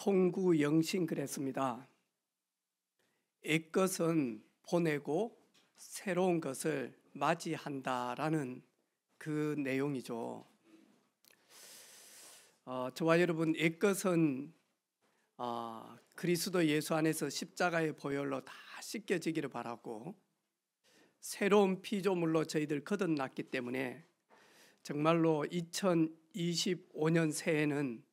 송구 영신 그랬습니다. 옛것은 보내고 새로운 것을 맞이한다라는 그 내용이죠. 저와 여러분, 옛것은 그리스도 예수 안에서 십자가의 보혈로 다 씻겨지기를 바라고, 새로운 피조물로 저희들 거듭났기 때문에 정말로 2025년 새해는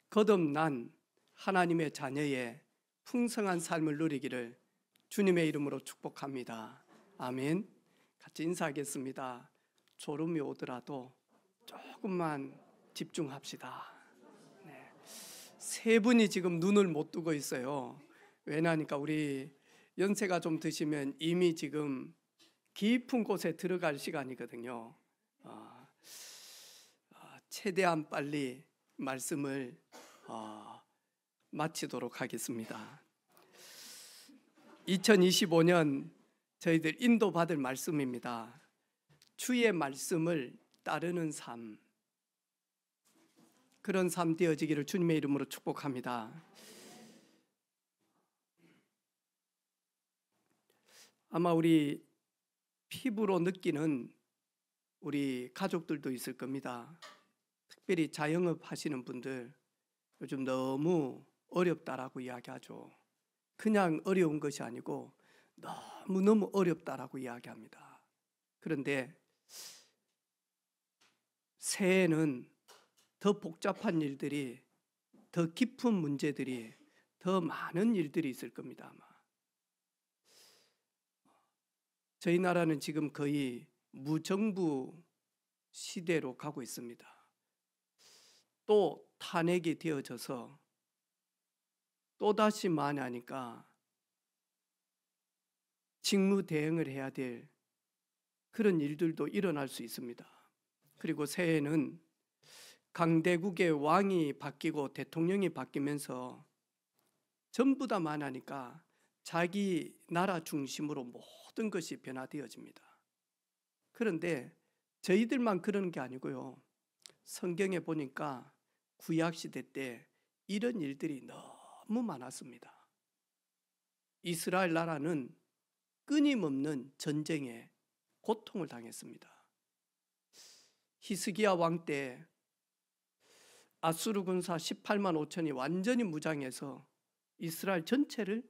거듭난 하나님의 자녀의 풍성한 삶을 누리기를 주님의 이름으로 축복합니다. 아멘. 같이 인사하겠습니다. 졸음이 오더라도 조금만 집중합시다. 네. 세 분이 지금 눈을 못 뜨고 있어요. 왜냐하니까 우리 연세가 좀 드시면 이미 지금 깊은 곳에 들어갈 시간이거든요. 최대한 빨리 말씀을 마치도록 하겠습니다. 2025년 저희들 인도받을 말씀입니다. 주의 말씀을 따르는 삶, 그런 삶 되어지기를 주님의 이름으로 축복합니다. 아마 우리 피부로 느끼는 우리 가족들도 있을 겁니다. 특별히 자영업 하시는 분들 요즘 너무 어렵다라고 이야기하죠. 그냥 어려운 것이 아니고 너무너무 어렵다라고 이야기합니다. 그런데 새해에는 더 복잡한 일들이, 더 깊은 문제들이, 더 많은 일들이 있을 겁니다. 아마 저희 나라는 지금 거의 무정부 시대로 가고 있습니다. 또 탄핵이 되어져서 또다시 만약하니까 직무 대응을 해야 될 그런 일들도 일어날 수 있습니다. 그리고 새해에는 강대국의 왕이 바뀌고 대통령이 바뀌면서 전부 다 만하니까 자기 나라 중심으로 모든 것이 변화되어집니다. 그런데 저희들만 그러는 게 아니고요. 성경에 보니까 구약시대 때 이런 일들이 너무 많았습니다. 이스라엘 나라는 끊임없는 전쟁에 고통을 당했습니다. 히스기야 왕 때 아수르 군사 18만 5천이 완전히 무장해서 이스라엘 전체를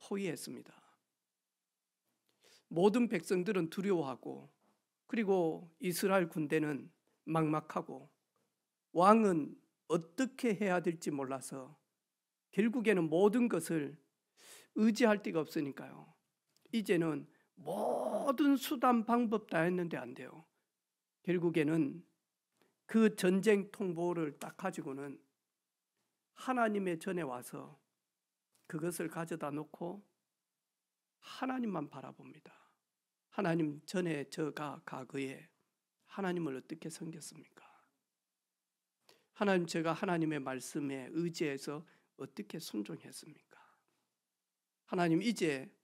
포위했습니다. 모든 백성들은 두려워하고, 그리고 이스라엘 군대는 막막하고, 왕은 어떻게 해야 될지 몰라서 결국에는 모든 것을 의지할 데가 없으니까요. 이제는 모든 수단 방법 다 했는데 안 돼요. 결국에는 그 전쟁 통보를 딱 가지고는 하나님의 전에 와서 그것을 가져다 놓고 하나님만 바라봅니다. 하나님 전에 저가 과거에 하나님을 어떻게 섬겼습니까? 하나님, 제가 하나님의 말씀에 의지해서 어떻게 순종했습니까? 하나님, 이제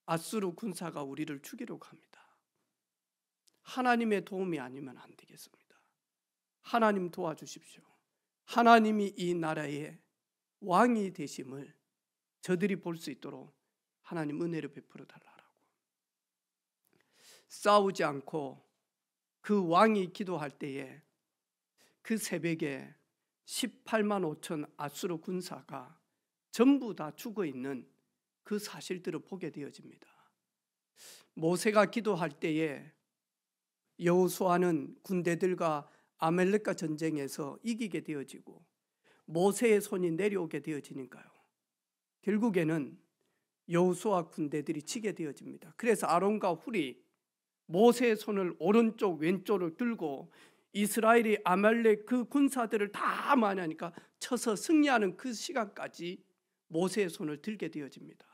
아수르 군사가 우리를 죽이려고 합니다. 하나님의 도움이 아니면 안 되겠습니다. 하나님 도와주십시오. 하나님이 이 나라의 왕이 되심을 저들이 볼 수 있도록 하나님 은혜를 베풀어 달라고. 싸우지 않고 그 왕이 기도할 때에 그 새벽에 18만 5천 아수르 군사가 전부 다 죽어 있는 그 사실들을 보게 되어집니다. 모세가 기도할 때에 여호수아는 군대들과 아말렉과 전쟁에서 이기게 되어지고 모세의 손이 내려오게 되어지니까요. 결국에는 여호수아 군대들이 지게 되어집니다. 그래서 아론과 훌이 모세의 손을 오른쪽 왼쪽으로 들고 이스라엘이 아말렉 그 군사들을 다 만하니까 쳐서 승리하는 그 시간까지 모세의 손을 들게 되어집니다.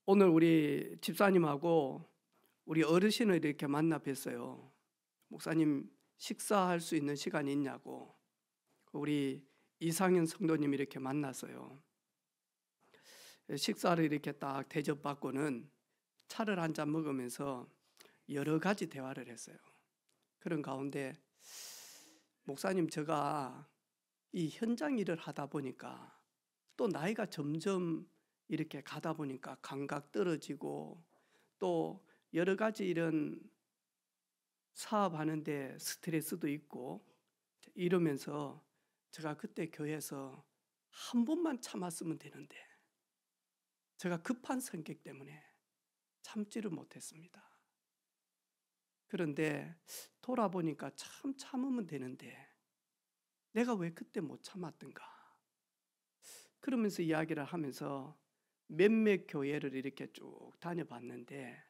오늘 우리 집사님하고 우리 어르신을 이렇게 만나 뵀어요. 목사님, 식사할 수 있는 시간이 있냐고. 우리 이상현 성도님 이렇게 만났어요. 식사를 이렇게 딱 대접받고는 차를 한 잔 먹으면서 여러 가지 대화를 했어요. 그런 가운데 목사님, 제가 이 현장 일을 하다 보니까 또 나이가 점점 이렇게 가다 보니까 감각 떨어지고 또 여러 가지 이런 사업하는데 스트레스도 있고 이러면서 제가 그때 교회에서 한 번만 참았으면 되는데 제가 급한 성격 때문에 참지를 못했습니다. 그런데 돌아보니까 참 참으면 되는데 내가 왜 그때 못 참았던가. 그러면서 이야기를 하면서 몇몇 교회를 이렇게 쭉 다녀봤는데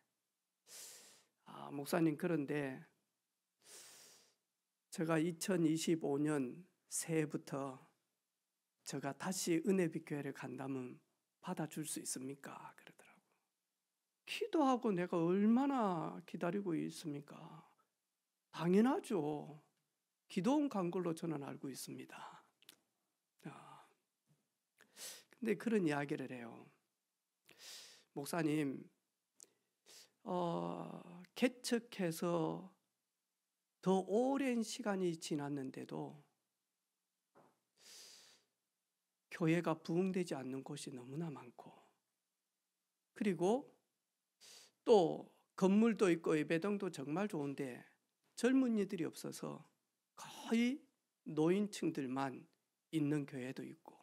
목사님, 그런데 제가 2025년 새해부터 제가 다시 은혜빛 교회를 간다면 받아줄 수 있습니까? 그러더라고. 기도하고 내가 얼마나 기다리고 있습니까? 당연하죠. 기도원 간 걸로 저는 알고 있습니다. 근데 그런 이야기를 해요. 목사님, 개척해서 더 오랜 시간이 지났는데도 교회가 부흥되지 않는 곳이 너무나 많고, 그리고 또 건물도 있고 예배당도 정말 좋은데 젊은이들이 없어서 거의 노인층들만 있는 교회도 있고,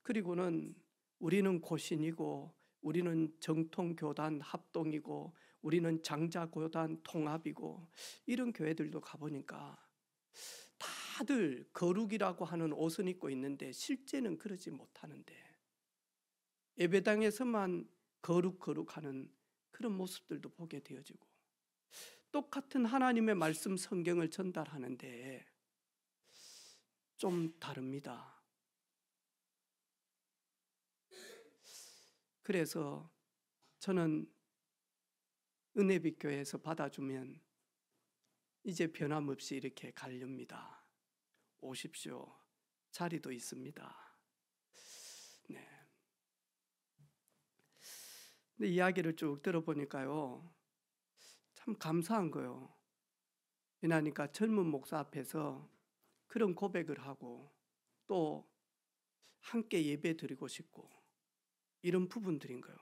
그리고는 우리는 고신이고 우리는 정통교단 합동이고 우리는 장자교단 통합이고 이런 교회들도 가보니까 다들 거룩이라고 하는 옷은 입고 있는데 실제는 그러지 못하는데 예배당에서만 거룩하는 그런 모습들도 보게 되어지고, 똑같은 하나님의 말씀 성경을 전달하는데 좀 다릅니다. 그래서 저는 은혜빛 교회에서 받아주면 이제 변함없이 이렇게 가렵니다. 오십시오. 자리도 있습니다. 네. 근데 이야기를 쭉 들어보니까요, 참 감사한 거예요. 왜냐하니까 젊은 목사 앞에서 그런 고백을 하고 또 함께 예배 드리고 싶고 이런 부분들인 거예요.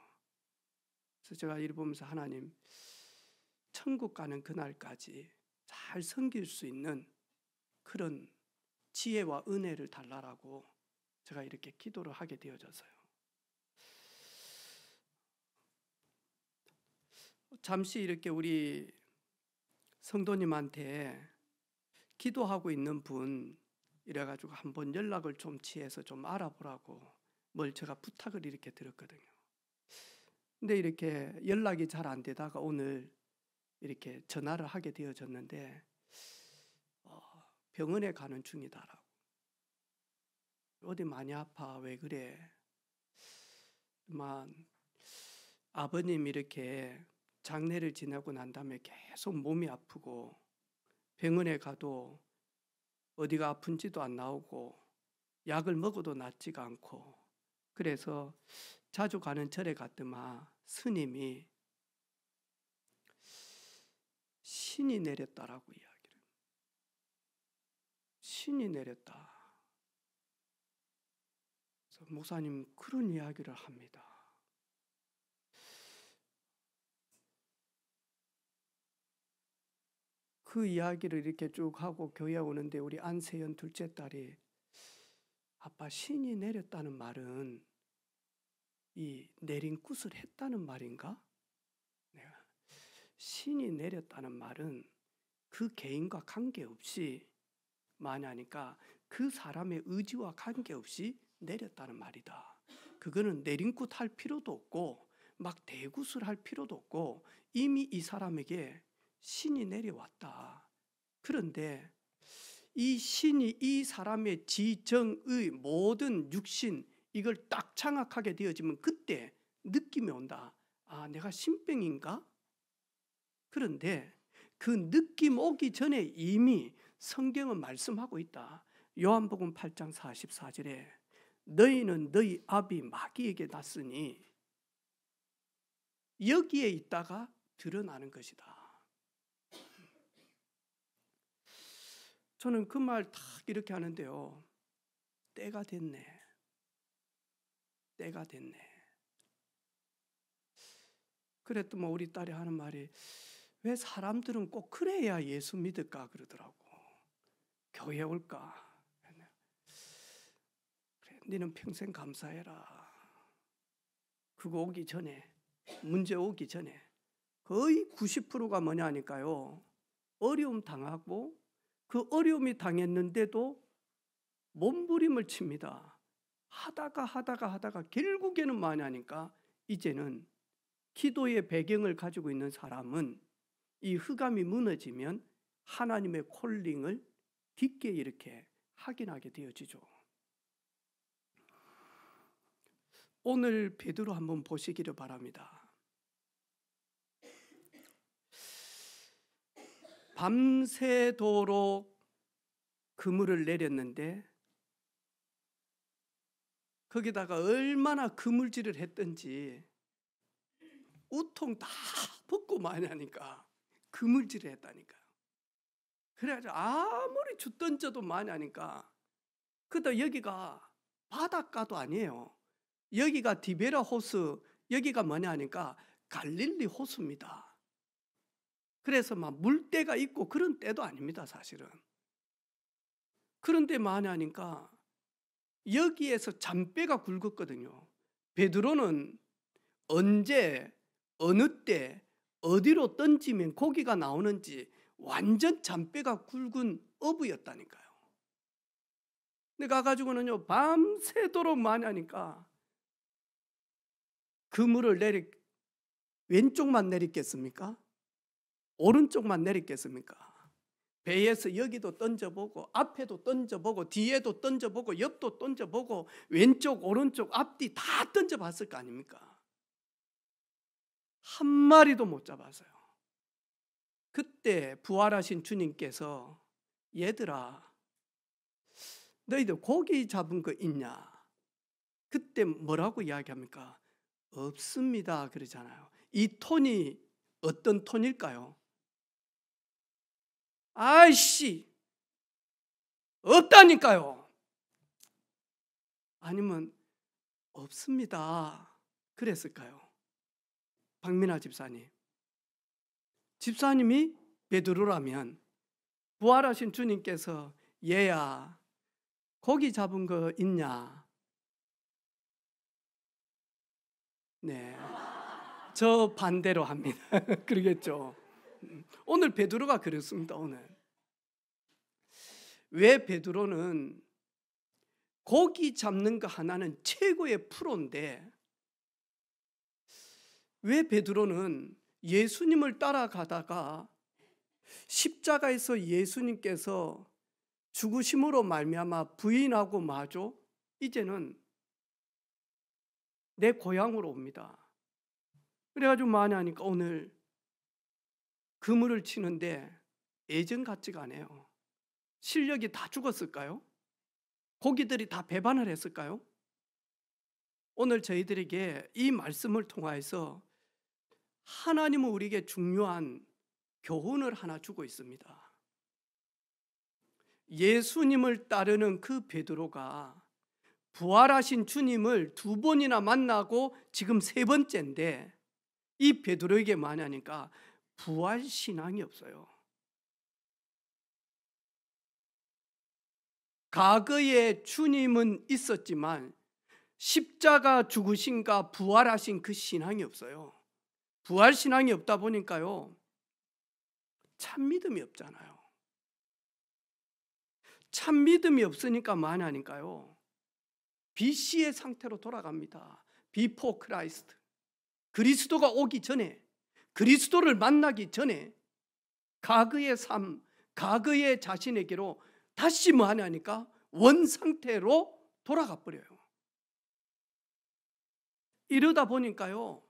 그래서 제가 이를 보면서 하나님, 천국 가는 그날까지 잘 섬길 수 있는 그런 지혜와 은혜를 달라라고 제가 이렇게 기도를 하게 되어져서요. 잠시 이렇게 우리 성도님한테 기도하고 있는 분 이래가지고 한번 연락을 좀 취해서 좀 알아보라고 뭘 제가 부탁을 이렇게 드렸거든요. 근데 이렇게 연락이 잘 안 되다가 오늘 이렇게 전화를 하게 되어졌는데 병원에 가는 중이다라고. 어디 많이 아파? 왜 그래? 아버님 이렇게 장례를 지내고 난 다음에 계속 몸이 아프고 병원에 가도 어디가 아픈지도 안 나오고 약을 먹어도 낫지가 않고, 그래서 자주 가는 절에 갔더만 스님이 신이 내렸다라고 이야기를. 신이 내렸다. 그래서 목사님 그런 이야기를 합니다. 그 이야기를 이렇게 쭉 하고 교회에 오는데 우리 안세연 둘째 딸이, 아빠, 신이 내렸다는 말은 이 내린 굿을 했다는 말인가? 내가 신이 내렸다는 말은 그 개인과 관계없이 마냐니까 그 사람의 의지와 관계없이 내렸다는 말이다. 그거는 내린 굿 할 필요도 없고 막 대굿을 할 필요도 없고 이미 이 사람에게 신이 내려왔다. 그런데 이 신이 이 사람의 지정의 모든 육신 이걸 딱 장악하게 되어지면 그때 느낌이 온다. 아, 내가 신병인가? 그런데 그 느낌 오기 전에 이미 성경은 말씀하고 있다. 요한복음 8장 44절에 너희는 너희 아비 마귀에게 났으니 여기에 있다가 드러나는 것이다. 저는 그 말 딱 이렇게 하는데요, 때가 됐네. 때가 됐네. 그랬더니 우리 딸이 하는 말이, 왜 사람들은 꼭 그래야 예수 믿을까 그러더라고. 교회 올까? 그래, 너는 평생 감사해라. 그거 오기 전에, 문제 오기 전에 거의 90%가 뭐냐 하니까요, 어려움 당하고 그 어려움이 당했는데도 몸부림을 칩니다. 하다가 결국에는 뭐냐 하니까, 이제는 기도의 배경을 가지고 있는 사람은 이 흑암이 무너지면 하나님의 콜링을 깊게 이렇게 확인하게 되어지죠. 오늘 베드로 한번 보시기를 바랍니다. 밤새도록 그물을 내렸는데 거기다가 얼마나 그물질을 했든지 우통 다 벗고 마냐니까 그물질을 했다니까요. 그래가지고 아무리 주 던져도 마냐니까, 그다 여기가 바닷가도 아니에요. 여기가 디베라 호수, 여기가 뭐냐니까 갈릴리 호수입니다. 그래서 막 물때가 있고 그런 때도 아닙니다, 사실은. 그런데 뭐냐니까 여기에서 잔뼈가 굵었거든요. 베드로는 언제, 어느 때, 어디로 던지면 고기가 나오는지 완전 잔뼈가 굵은 어부였다니까요. 근데 가가지고는요, 밤새도록 많이 하니까 그물을 왼쪽만 내리겠습니까? 오른쪽만 내리겠습니까? 배에서 여기도 던져보고 앞에도 던져보고 뒤에도 던져보고 옆도 던져보고 왼쪽 오른쪽 앞뒤 다 던져봤을 거 아닙니까? 한 마리도 못 잡았어요. 그때 부활하신 주님께서, 얘들아 너희들 고기 잡은 거 있냐? 그때 뭐라고 이야기합니까? 없습니다 그러잖아요. 이 톤이 어떤 톤일까요? 아이씨 없다니까요. 아니면 없습니다 그랬을까요? 박민아 집사님, 집사님이 베드로라면 부활하신 주님께서 얘야 고기 잡은 거 있냐? 네, 저 반대로 합니다. 그러겠죠. 오늘 베드로가 그렇습니다. 오늘 왜 베드로는 고기 잡는 거 하나는 최고의 프로인데, 왜 베드로는 예수님을 따라가다가 십자가에서 예수님께서 죽으심으로 말미암아 부인하고 마죠, 이제는 내 고향으로 옵니다. 그래가지고 뭐하냐니까 오늘 그물을 치는데 예전 같지가 않아요. 실력이 다 죽었을까요? 고기들이 다 배반을 했을까요? 오늘 저희들에게 이 말씀을 통하여서 하나님은 우리에게 중요한 교훈을 하나 주고 있습니다. 예수님을 따르는 그 베드로가 부활하신 주님을 2번이나 만나고 지금 3번째인데, 이 베드로에게 뭐냐니까 부활 신앙이 없어요. 과거에 주님은 있었지만 십자가 죽으신가 부활하신 그 신앙이 없어요. 부활 신앙이 없다 보니까요, 참 믿음이 없잖아요. 참 믿음이 없으니까 뭐하냐니까요, BC의 상태로 돌아갑니다. 비포 크라이스트. 그리스도가 오기 전에, 그리스도를 만나기 전에 과거의 삶, 과거의 자신에게로 다시 뭐하냐니까 원상태로 돌아가 버려요. 이러다 보니까요,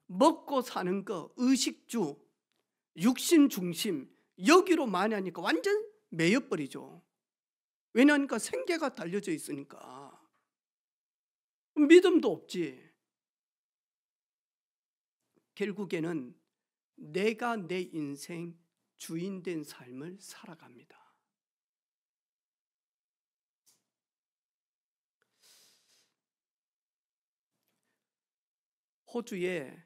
먹고 사는 거, 의식주, 육신 중심, 여기로 많이 하니까 완전 매여버리죠. 왜냐하니까 생계가 달려져 있으니까. 믿음도 없지. 결국에는 내가 내 인생 주인된 삶을 살아갑니다. 호주에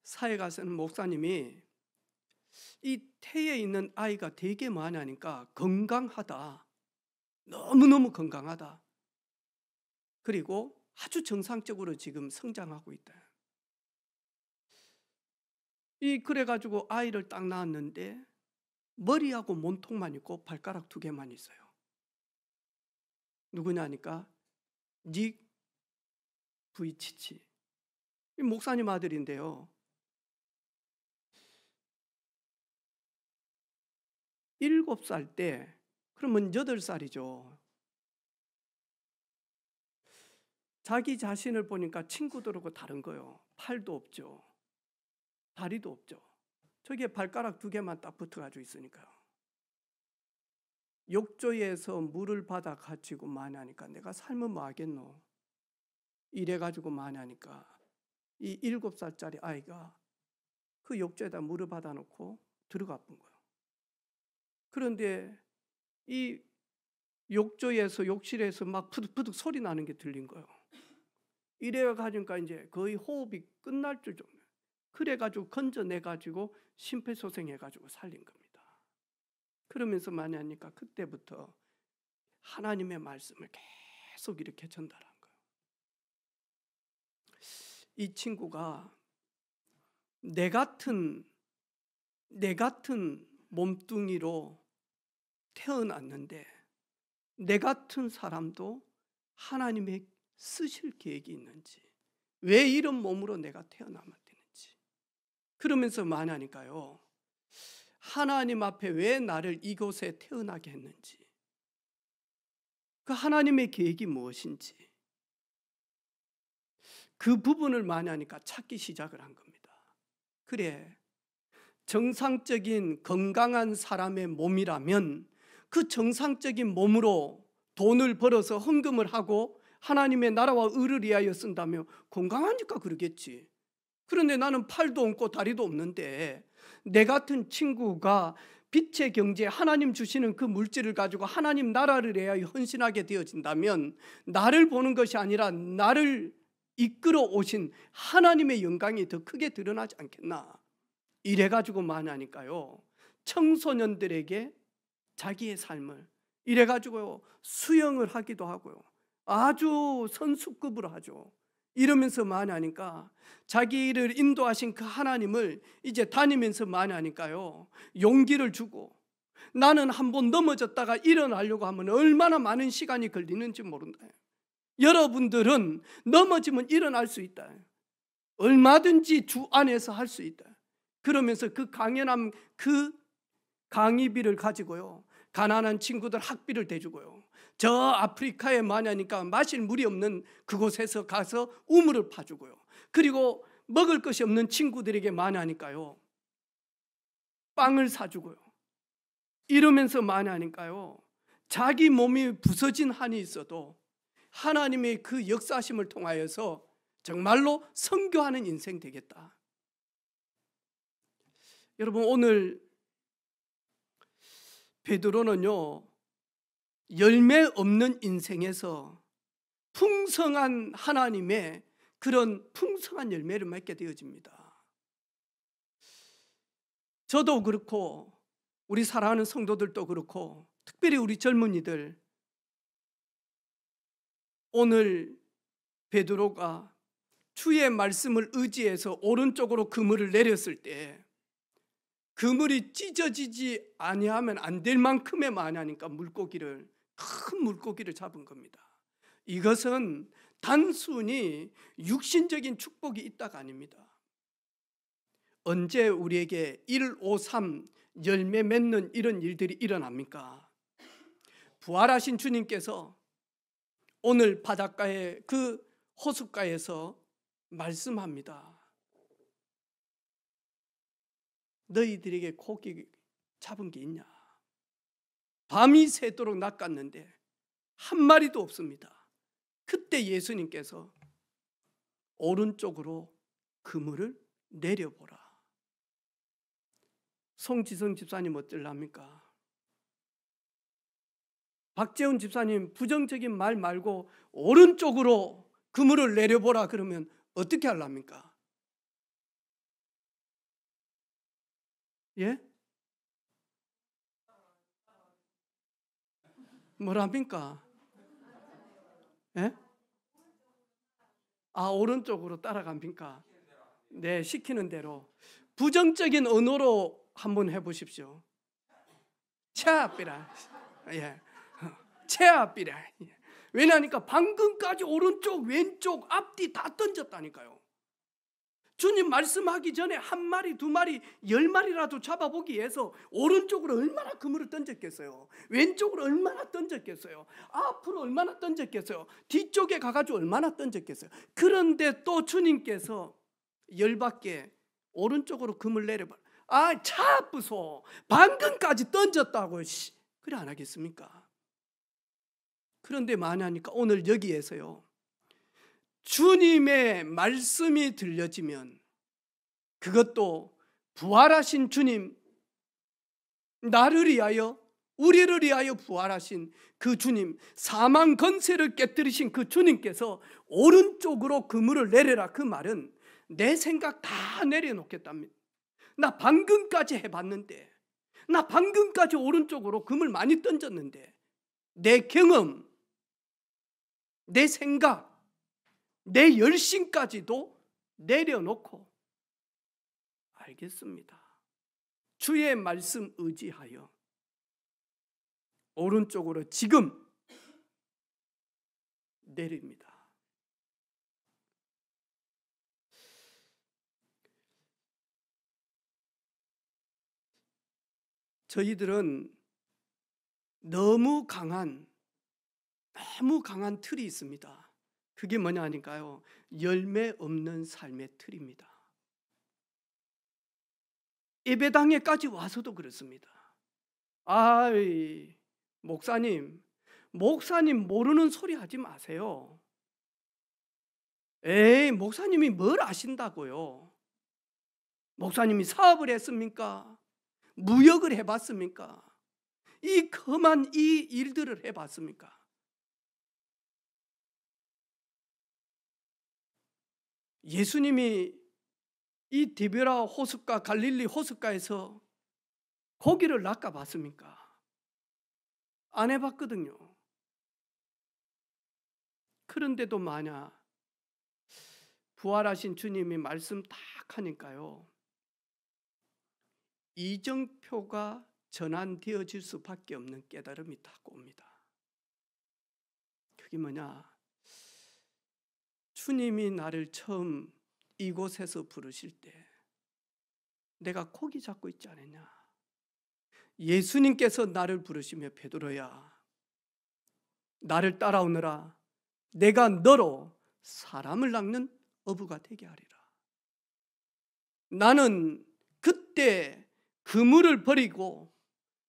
사회 가서는 목사님이 이 태에 있는 아이가 되게 많으니까 건강하다, 너무너무 건강하다, 그리고 아주 정상적으로 지금 성장하고 있다. 그래가지고 아이를 딱 낳았는데 머리하고 몸통만 있고 발가락 2개만 있어요. 누구냐니까 닉 부이치치, 목사님 아들인데요. 7살 때, 그러면 8살이죠. 자기 자신을 보니까 친구들하고 다른 거예요. 팔도 없죠, 다리도 없죠. 저기에 발가락 2개만 딱 붙어가지고 있으니까요. 욕조에서 물을 받아 가지고 많이 하니까 내가 살면 뭐 하겠노, 이래가지고 많이 하니까 이 7살짜리 아이가 그 욕조에다 물을 받아 놓고 들어가 본 거예요. 그런데 이 욕조에서, 욕실에서 막 푸득푸득 소리 나는 게 들린 거예요. 이래가지고 이제 거의 호흡이 끝날 줄 정도. 그래가지고 건져내가지고 심폐소생해가지고 살린 겁니다. 그러면서 많이 하니까 그때부터 하나님의 말씀을 계속 이렇게 전달한 거예요. 이 친구가 내 같은 몸뚱이로 태어났는데 내 같은 사람도 하나님의 쓰실 계획이 있는지, 왜 이런 몸으로 내가 태어나면 되는지, 그러면서 말하니까요, 하나님 앞에 왜 나를 이곳에 태어나게 했는지, 그 하나님의 계획이 무엇인지, 그 부분을 많이 하니까 찾기 시작을 한 겁니다. 그래, 정상적인 건강한 사람의 몸이라면 그 정상적인 몸으로 돈을 벌어서 헌금을 하고 하나님의 나라와 의를 위하여 쓴다며 건강하니까 그러겠지. 그런데 나는 팔도 없고 다리도 없는데 내 같은 친구가 빛의 경제, 하나님 주시는 그 물질을 가지고 하나님 나라를 위하여 헌신하게 되어진다면 나를 보는 것이 아니라 나를 이끌어 오신 하나님의 영광이 더 크게 드러나지 않겠나, 이래가지고 말하니까요, 청소년들에게 자기의 삶을 이래가지고 수영을 하기도 하고요, 아주 선수급으로 하죠. 이러면서 많이 하니까 자기를 인도하신 그 하나님을 이제 다니면서 많이 하니까요, 용기를 주고, 나는 한번 넘어졌다가 일어나려고 하면 얼마나 많은 시간이 걸리는지 모른다. 여러분들은 넘어지면 일어날 수 있다. 얼마든지 주 안에서 할 수 있다. 그러면서 그 강연한 그 강의비를 가지고요, 가난한 친구들 학비를 대주고요, 저 아프리카에 마냐니까 마실 물이 없는 그곳에서 가서 우물을 파주고요, 그리고 먹을 것이 없는 친구들에게 마냐니까요 빵을 사주고요, 이러면서 마냐니까요 자기 몸이 부서진 한이 있어도 하나님의 그 역사심을 통하여서 정말로 선교하는 인생 되겠다. 여러분, 오늘 베드로는요, 열매 없는 인생에서 풍성한 하나님의 그런 풍성한 열매를 맺게 되어집니다. 저도 그렇고 우리 사랑하는 성도들도 그렇고 특별히 우리 젊은이들, 오늘 베드로가 주의 말씀을 의지해서 오른쪽으로 그물을 내렸을 때 그물이 찢어지지 아니하면 안 될 만큼의 많으니까 큰 물고기를 잡은 겁니다. 이것은 단순히 육신적인 축복이 있다가 아닙니다. 언제 우리에게 153 열매 맺는 이런 일들이 일어납니까? 부활하신 주님께서 오늘 바닷가에 그 호숫가에서 말씀합니다. 너희들에게 고기 잡은 게 있냐? 밤이 새도록 낚았는데 한 마리도 없습니다. 그때 예수님께서 오른쪽으로 그물을 내려보라. 송지성 집사님 어떨랍니까? 박재훈 집사님 부정적인 말 말고 오른쪽으로 그물을 내려보라 그러면 어떻게 하랍니까? 예? 뭐랍니까? 예? 아, 오른쪽으로 따라갑니까? 네, 시키는 대로. 부정적인 언어로 한번 해보십시오. 채아삐라. 예. 채아삐라. 왜냐하니까 방금까지 오른쪽, 왼쪽, 앞뒤 다 던졌다니까요. 주님 말씀하기 전에 한 마리, 두 마리, 10마리라도 잡아보기 위해서 오른쪽으로 얼마나 그물을 던졌겠어요. 왼쪽으로 얼마나 던졌겠어요. 앞으로 얼마나 던졌겠어요. 뒤쪽에 가가지고 얼마나 던졌겠어요. 그런데 또 주님께서 열받게 오른쪽으로 그물 내려봐. 아, 차 부소. 방금까지 던졌다고. 그래 안 하겠습니까? 그런데 만약하니까 오늘 여기에서요, 주님의 말씀이 들려지면, 그것도 부활하신 주님, 나를 위하여, 우리를 위하여 부활하신 그 주님, 사망 권세를 깨뜨리신 그 주님께서 오른쪽으로 그물을 내려라, 그 말은 내 생각 다 내려놓겠답니다. 나 방금까지 해봤는데, 나 방금까지 오른쪽으로 그물 많이 던졌는데, 내 경험, 내 생각, 내 열심까지도 내려놓고, 알겠습니다, 주의 말씀 의지하여 오른쪽으로 지금 내립니다. 저희들은 너무 강한 틀이 있습니다. 그게 뭐냐 하니까요, 열매 없는 삶의 틀입니다. 예배당에까지 와서도 그렇습니다. 아이, 목사님 모르는 소리 하지 마세요. 에이, 목사님이 뭘 아신다고요? 목사님이 사업을 했습니까? 무역을 해봤습니까? 이 험한 이 일들을 해봤습니까? 예수님이 이 디베라 호숫가, 갈릴리 호숫가에서 고기를 낚아봤습니까? 안 해봤거든요. 그런데도 만약 부활하신 주님이 말씀 딱 하니까요, 이정표가 전환되어질 수밖에 없는 깨달음이 딱 옵니다. 그게 뭐냐? 주님이 나를 처음 이곳에서 부르실 때 내가 고기 잡고 있지 않았냐? 예수님께서 나를 부르시며, 베드로야, 나를 따라오너라. 내가 너로 사람을 낚는 어부가 되게 하리라. 나는 그때 그물을 버리고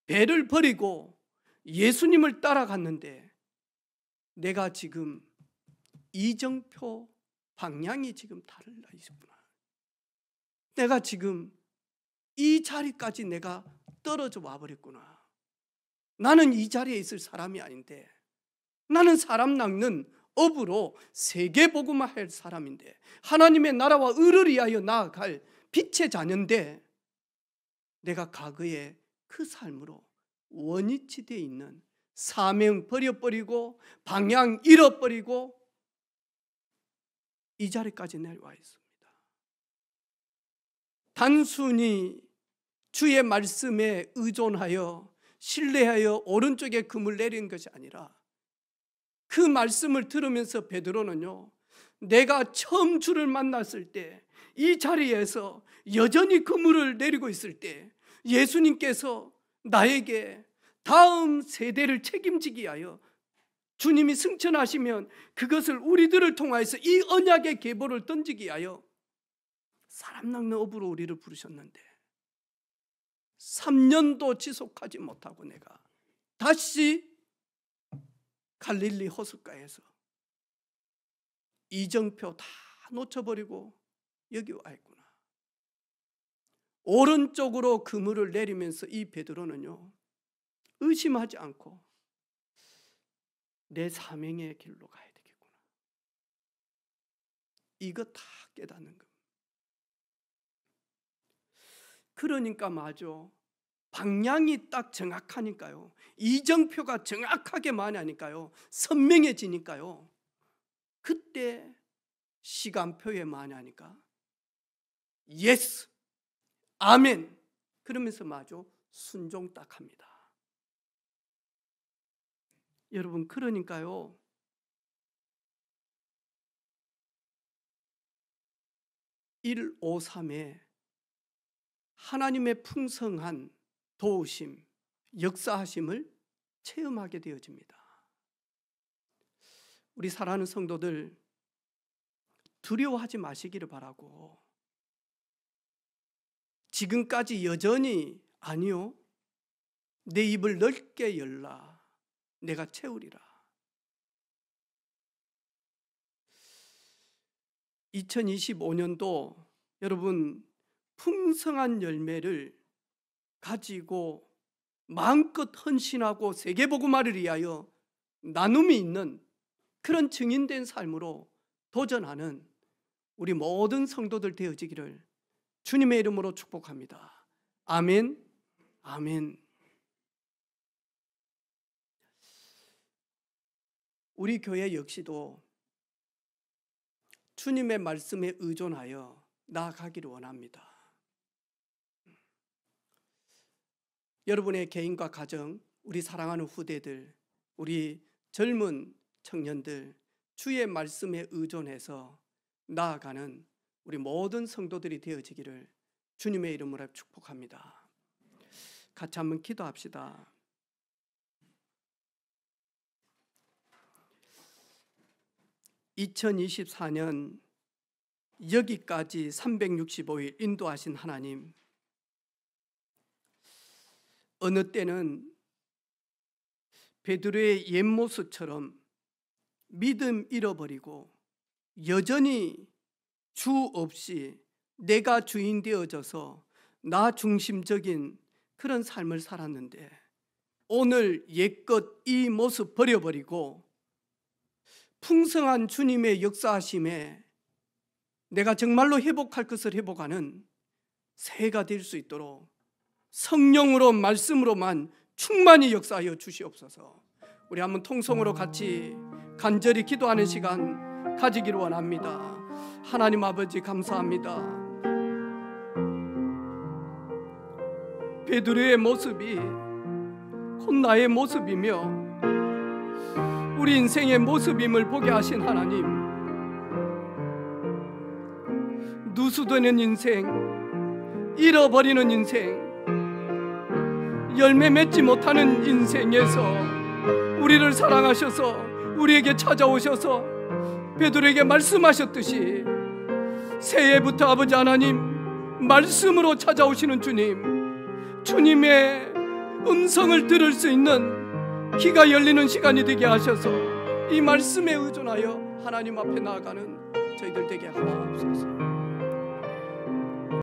배를 버리고 예수님을 따라갔는데, 내가 지금 이정표 방향이 지금 달라 있구나. 내가 지금 이 자리까지 내가 떨어져 와버렸구나. 나는 이 자리에 있을 사람이 아닌데, 나는 사람 낚는 업으로 세계복음화 할 사람인데, 하나님의 나라와 의를 위하여 나아갈 빛의 자녀인데, 내가 과거에 그 삶으로 원위치 되어 있는 사명 버려버리고 방향 잃어버리고 이 자리까지 내려와 있습니다. 단순히 주의 말씀에 의존하여 신뢰하여 오른쪽에 그물 내린 것이 아니라, 그 말씀을 들으면서 베드로는요, 내가 처음 주를 만났을 때 이 자리에서 여전히 그물을 내리고 있을 때 예수님께서 나에게 다음 세대를 책임지기 위하여 주님이 승천하시면 그것을 우리들을 통하여서 이 언약의 계보를 던지기 위하여 사람 낚는 업으로 우리를 부르셨는데, 3년도 지속하지 못하고 내가 다시 갈릴리 호숫가에서 이정표 다 놓쳐버리고 여기 와 있구나. 오른쪽으로 그물을 내리면서 이 베드로는요, 의심하지 않고 내 사명의 길로 가야 되겠구나. 이거 다 깨닫는 겁니다. 그러니까 맞아. 방향이 딱 정확하니까요. 이정표가 정확하게 만나니까요. 선명해지니까요. 그때 시간표에 만나니까 예스, 아멘 그러면서 마저 순종 딱 합니다. 여러분 그러니까요. (153) 하나님의 풍성한 도우심, 역사하심을 체험하게 되어집니다. 우리 사랑하는 성도들 두려워하지 마시기를 바라고, 지금까지 여전히 아니요, 내 입을 넓게 열라, 내가 채우리라. 2025년도 여러분 풍성한 열매를 가지고 마음껏 헌신하고 세계복음화를 위하여 나눔이 있는 그런 증인된 삶으로 도전하는 우리 모든 성도들 되어지기를 주님의 이름으로 축복합니다. 아멘, 아멘. 우리 교회 역시도 주님의 말씀에 의존하여 나아가기를 원합니다. 여러분의 개인과 가정, 우리 사랑하는 후대들, 우리 젊은 청년들, 주의 말씀에 의존해서 나아가는 우리 모든 성도들이 되어지기를 주님의 이름으로 축복합니다. 같이 한번 기도합시다. (2024년) 여기까지 365일 인도하신 하나님, 어느 때는 베드로의 옛 모습처럼 믿음 잃어버리고 여전히 주 없이 내가 주인 되어져서 나 중심적인 그런 삶을 살았는데, 오늘 옛것 이 모습 버려버리고 풍성한 주님의 역사하심에 내가 정말로 회복할 것을 회복하는 새해가 될 수 있도록 성령으로 말씀으로만 충만히 역사하여 주시옵소서. 우리 한번 통성으로 같이 간절히 기도하는 시간 가지기를 원합니다. 하나님 아버지 감사합니다. 베드로의 모습이 곧 나의 모습이며 우리 인생의 모습임을 보게 하신 하나님, 누수되는 인생, 잃어버리는 인생, 열매 맺지 못하는 인생에서 우리를 사랑하셔서 우리에게 찾아오셔서 베드로에게 말씀하셨듯이 새해부터 아버지 하나님 말씀으로 찾아오시는 주님, 주님의 음성을 들을 수 있는 귀가 열리는 시간이 되게 하셔서 이 말씀에 의존하여 하나님 앞에 나아가는 저희들 되게 하옵소서.